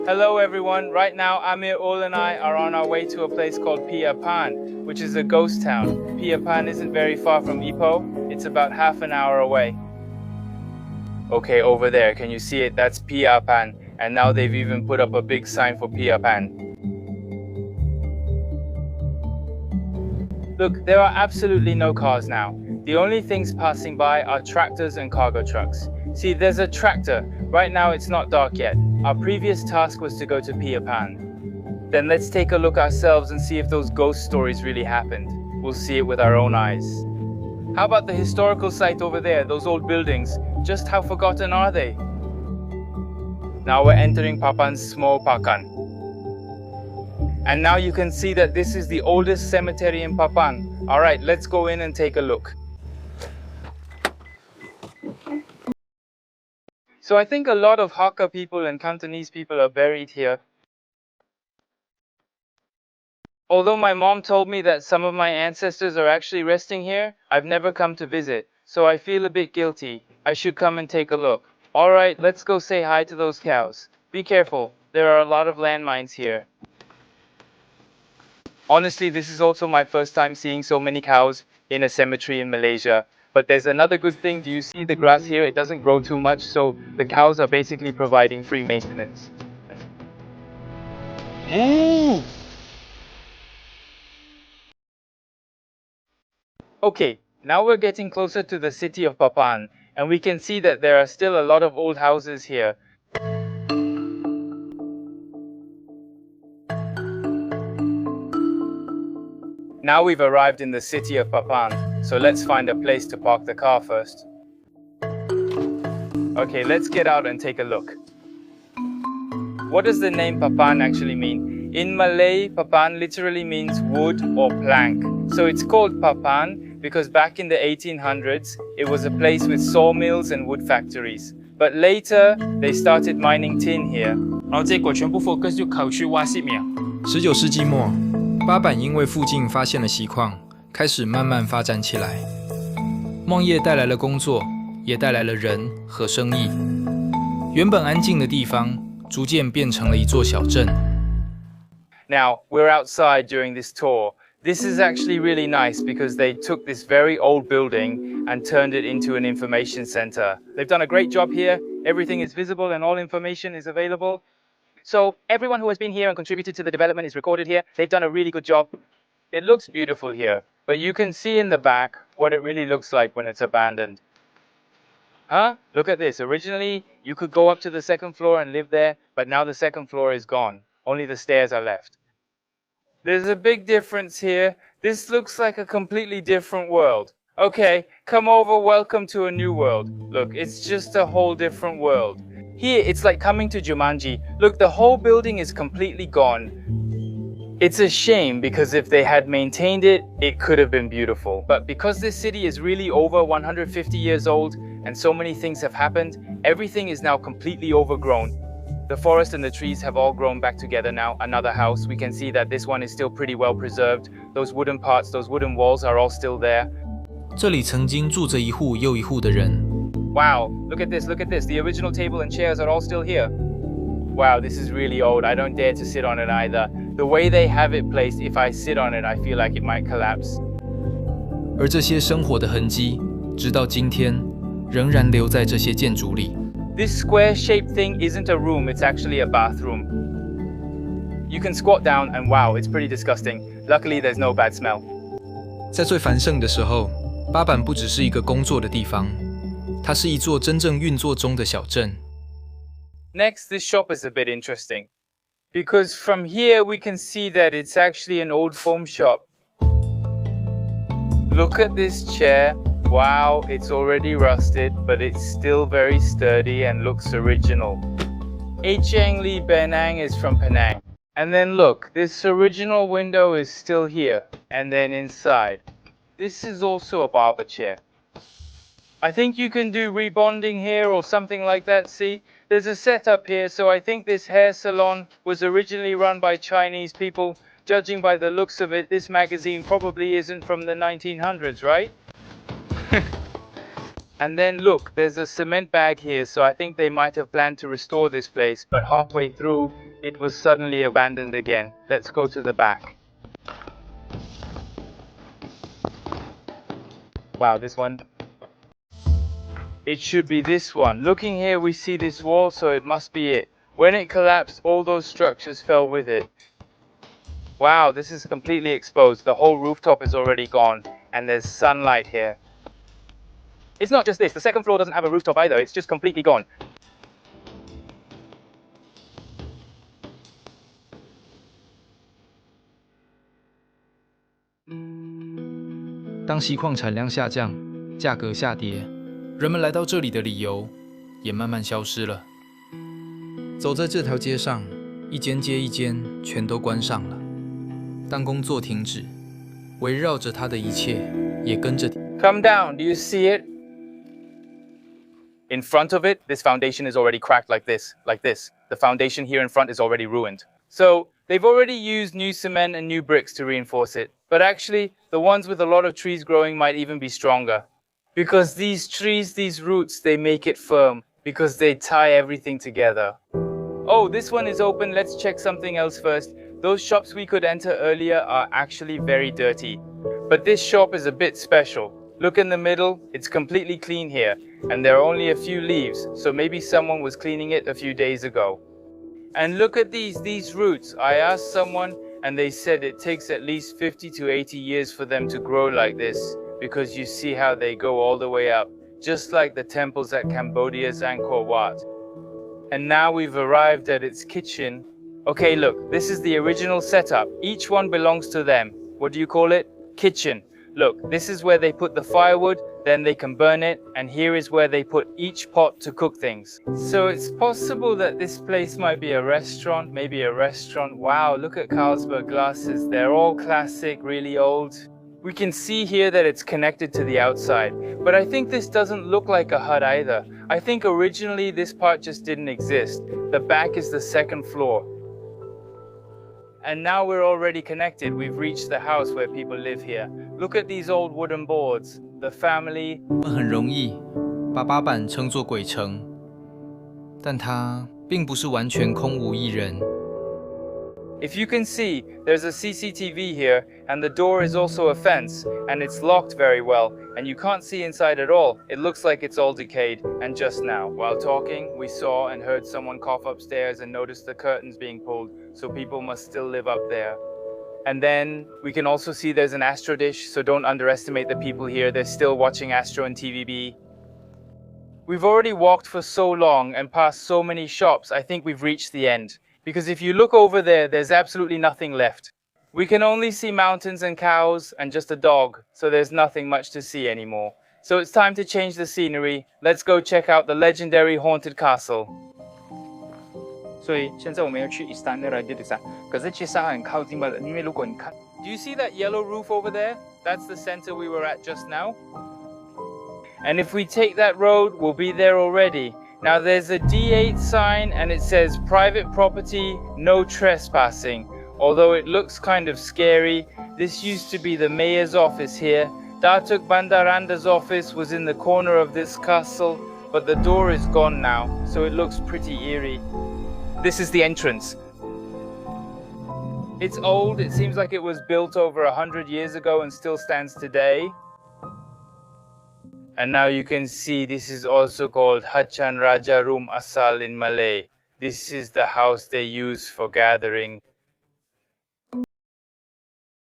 Hello everyone, right now Amir, Ol and I are on our way to a place called Papan, which is a ghost town. Papan isn't very far from Ipoh, it's about half an hour away. Okay, over there, can you see it? That's Papan, and now they've even put up a big sign for Papan. Look, there are absolutely no cars now. The only things passing by are tractors and cargo trucks. See, there's a tractor. Right now it's not dark yet. Our previous task was to go to Papan. Then let's take a look ourselves and see if those ghost stories really happened. We'll see it with our own eyes. How about the historical site over there, those old buildings? Just how forgotten are they? Now we're entering Papan's small Pakan. And now you can see that this is the oldest cemetery in Papan. Alright, let's go in and take a look. So I think a lot of Hakka people and Cantonese people are buried here. Although my mom told me that some of my ancestors are actually resting here, I've never come to visit, so I feel a bit guilty. I should come and take a look. Alright, let's go say hi to those cows. Be careful, there are a lot of landmines here. Honestly, this is also my first time seeing so many cows in a cemetery in Malaysia. But there's another good thing. Do you see the grass here? It doesn't grow too much, so the cows are basically providing free maintenance. Okay, now we're getting closer to the city of Papan, and we can see that there are still a lot of old houses here. Now we've arrived in the city of Papan, so let's find a place to park the car first. Okay, let's get out and take a look. What does the name Papan actually mean? In Malay, Papan literally means wood or plank. So it's called Papan because back in the 1800s, it was a place with sawmills and wood factories. But later, they started mining tin here. 然后结果全部 focus 就考去挖石苗。19世纪末，八坂因为附近发现了锡矿，开始慢慢发展起来。矿业带来了工作，也带来了人和生意。原本安静的地方，逐渐变成了一座小镇。Now, we're outside during this tour. This is actually really nice because they took this very old building and turned it into an information center. They've done a great job here. Everything is visible and all information is available. So everyone who has been here and contributed to the development is recorded here. They've done a really good job. It looks beautiful here, but you can see in the back what it really looks like when it's abandoned. Huh? Look at this. Originally, you could go up to the second floor and live there, but now the second floor is gone. Only the stairs are left. There's a big difference here. This looks like a completely different world. Okay, come over, welcome to a new world. Look, it's just a whole different world. Here, it's like coming to Jumanji. Look, the whole building is completely gone. It's a shame because if they had maintained it, it could have been beautiful. But because this city is really over 150 years old and so many things have happened, everything is now completely overgrown. The forest and the trees have all grown back together now. Another house, we can see that this one is still pretty well preserved. Those wooden parts, those wooden walls are all still there. 这里曾经住着一户又一户的人。Wow, look at this, look at this. The original table and chairs are all still here. Wow, this is really old. I don't dare to sit on it either. The way they have it placed, if I sit on it, I feel like it might collapse. 而这些生活的痕迹，直到今天，仍然留在这些建筑里。This square-shaped thing isn't a room, it's actually a bathroom. You can squat down and wow, it's pretty disgusting. Luckily, there's no bad smell. 在最繁盛的时候，八坂不只是一个工作的地方，它是一座真正运作中的小镇。Next, this shop is a bit interesting. Because from here, we can see that it's actually an old foam shop. Look at this chair. Wow, it's already rusted, but it's still very sturdy and looks original. Cheng Li Benang is from Penang. And then look, this original window is still here. And then inside, this is also a barber chair. I think you can do rebonding here or something like that, see? There's a setup here, so I think this hair salon was originally run by Chinese people. Judging by the looks of it, this magazine probably isn't from the 1900s, right? And then look, there's a cement bag here, so I think they might have planned to restore this place, but halfway through, it was suddenly abandoned again. Let's go to the back. Wow, this one. It should be this one. Looking here, we see this wall, so it must be it. When it collapsed, all those structures fell with it. Wow, this is completely exposed. The whole rooftop is already gone, and there's sunlight here. It's not just this. The second floor doesn't have a rooftop either. It's just completely gone. 当锡矿产量下降，价格下跌，人们来到这里的理由也慢慢消失了。走在这条街上，一间接一间全都关上了。当工作停止，围绕着它的一切也跟着。Come down. Do you see it? In front of it, this foundation is already cracked like this, like this. The foundation here in front is already ruined. So they've already used new cement and new bricks to reinforce it. But actually, the ones with a lot of trees growing might even be stronger. Because these trees, these roots, they make it firm. Because they tie everything together. Oh, this one is open. Let's check something else first. Those shops we could enter earlier are actually very dirty. But this shop is a bit special. Look in the middle, it's completely clean here. And there are only a few leaves, so maybe someone was cleaning it a few days ago. And look at these roots. I asked someone and they said it takes at least 50 to 80 years for them to grow like this. Because you see how they go all the way up. Just like the temples at Cambodia's Angkor Wat. And now we've arrived at its kitchen. Okay, look, this is the original setup. Each one belongs to them. What do you call it? Kitchen. Look, this is where they put the firewood, then they can burn it, and here is where they put each pot to cook things. So it's possible that this place might be a restaurant, maybe a restaurant. Wow, look at Carlsberg glasses. They're all classic, really old. We can see here that it's connected to the outside, but I think this doesn't look like a hut either. I think originally this part just didn't exist. The back is the second floor. And now we're already connected. We've reached the house where people live here. Look at these old wooden boards. The family. 很容易把八坂称作鬼城，但它并不是完全空无一人。If you can see, there's a CCTV here, and the door is also a fence, and it's locked very well, and you can't see inside at all. It looks like it's all decayed. And just now, while talking, we saw and heard someone cough upstairs and noticed the curtains being pulled, so people must still live up there. And then we can also see there's an Astro dish, so don't underestimate the people here. They're still watching Astro and TVB. We've already walked for so long and passed so many shops, I think we've reached the end. Because if you look over there, there's absolutely nothing left. We can only see mountains and cows and just a dog, so there's nothing much to see anymore. So it's time to change the scenery. Let's go check out the legendary haunted castle. 所以现在我们要去 Istana Raja， 可是其实它很靠近吧，因为如果你看 Do you see that yellow roof over there? That's the center we were at just now. And if we take that road, we'll be there already. Now there's a D8 sign and it says private property, no trespassing. Although it looks kind of scary, this used to be the mayor's office here. Datuk Bandaranda's office was in the corner of this castle, but the door is gone now, so it looks pretty eerie. This is the entrance. It's old, it seems like it was built over 100 years ago and still stands today. And now you can see this is also called Hachan Raja Room Asal in Malay. This is the house they use for gathering.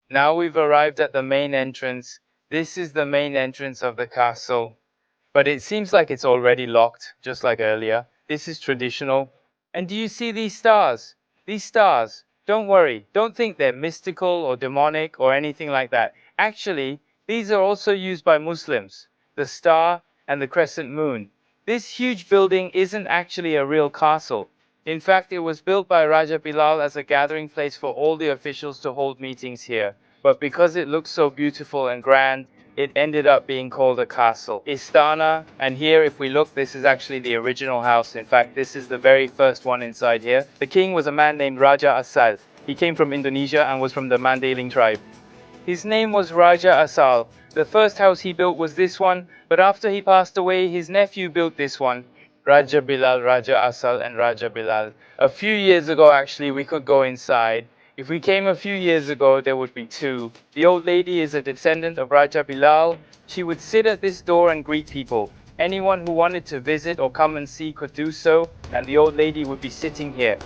Now we've arrived at the main entrance. This is the main entrance of the castle. But it seems like it's already locked, just like earlier. This is traditional. And do you see these stars? These stars, don't worry. Don't think they're mystical or demonic or anything like that. Actually, these are also used by Muslims. The star and the crescent moon. This huge building isn't actually a real castle. In fact, it was built by Raja Bilal as a gathering place for all the officials to hold meetings here. But because it looks so beautiful and grand, it ended up being called a castle. Istana, and here if we look, this is actually the original house. In fact, this is the very first one inside here. The king was a man named Raja Asal. He came from Indonesia and was from the Mandailing tribe. His name was Raja Asal. The first house he built was this one. But after he passed away, his nephew built this one. Raja Bilal, Raja Asal, and Raja Bilal. A few years ago, actually, we could go inside. If we came a few years ago, there would be two. The old lady is a descendant of Raja Bilal. She would sit at this door and greet people. Anyone who wanted to visit or come and see could do so, and the old lady would be sitting here.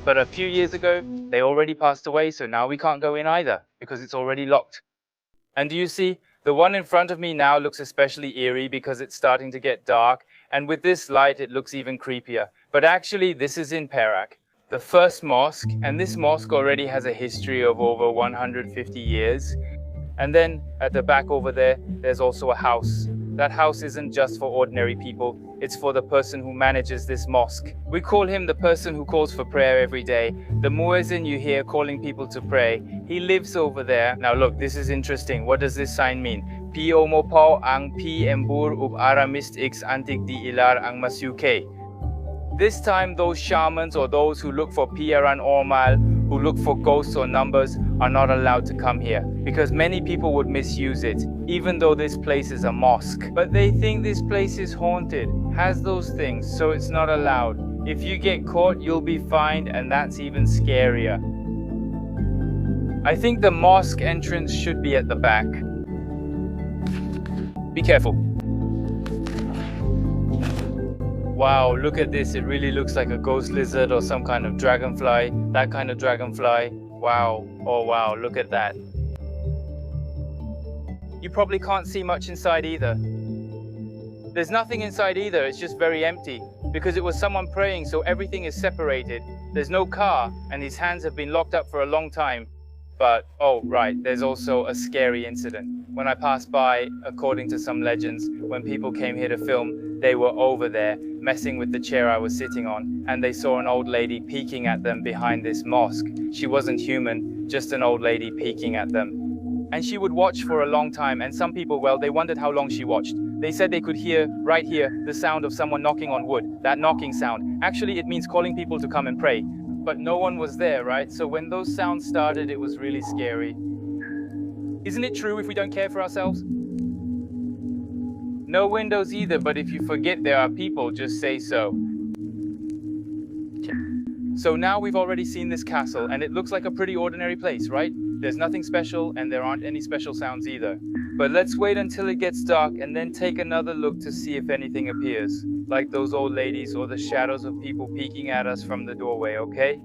But a few years ago, they already passed away, so now we can't go in either, because it's already locked. And do you see, the one in front of me now looks especially eerie because it's starting to get dark, and with this light it looks even creepier. But actually, this is in Perak, the first mosque, and this mosque already has a history of over 150 years. And then at the back over there, there's also a house. That house isn't just for ordinary people, it's for the person who manages this mosque. We call him the person who calls for prayer every day. The muezzin you hear calling people to pray, he lives over there. Now look, this is interesting. What does this sign mean? Pi omopau ang pi embur ub aramist x antik di ilar ang masuke. This time, those shamans or those who look for piaran ormal, who look for ghosts or numbers, are not allowed to come here because many people would misuse it, even though this place is a mosque. But they think this place is haunted, has those things, so it's not allowed. If you get caught, you'll be fined, and that's even scarier. I think the mosque entrance should be at the back. Be careful. Wow, look at this. It really looks like a ghost lizard or some kind of dragonfly. That kind of dragonfly. Wow. Oh wow, look at that. You probably can't see much inside either. There's nothing inside either, it's just very empty. Because it was someone praying, so everything is separated. There's no car, and his hands have been locked up for a long time. But, oh right, there's also a scary incident. When I passed by, according to some legends, when people came here to film, they were over there, messing with the chair I was sitting on, and they saw an old lady peeking at them behind this mosque. She wasn't human, just an old lady peeking at them. And she would watch for a long time, and some people, well, they wondered how long she watched. They said they could hear, right here, the sound of someone knocking on wood, that knocking sound. Actually, it means calling people to come and pray. But no one was there, right? So when those sounds started, it was really scary. Isn't it true if we don't care for ourselves? No windows either, but if you forget there are people, just say so. So now we've already seen this castle, and it looks like a pretty ordinary place, right? There's nothing special, and there aren't any special sounds either. But let's wait until it gets dark and then take another look to see if anything appears. Like those old ladies or the shadows of people peeking at us from the doorway, okay?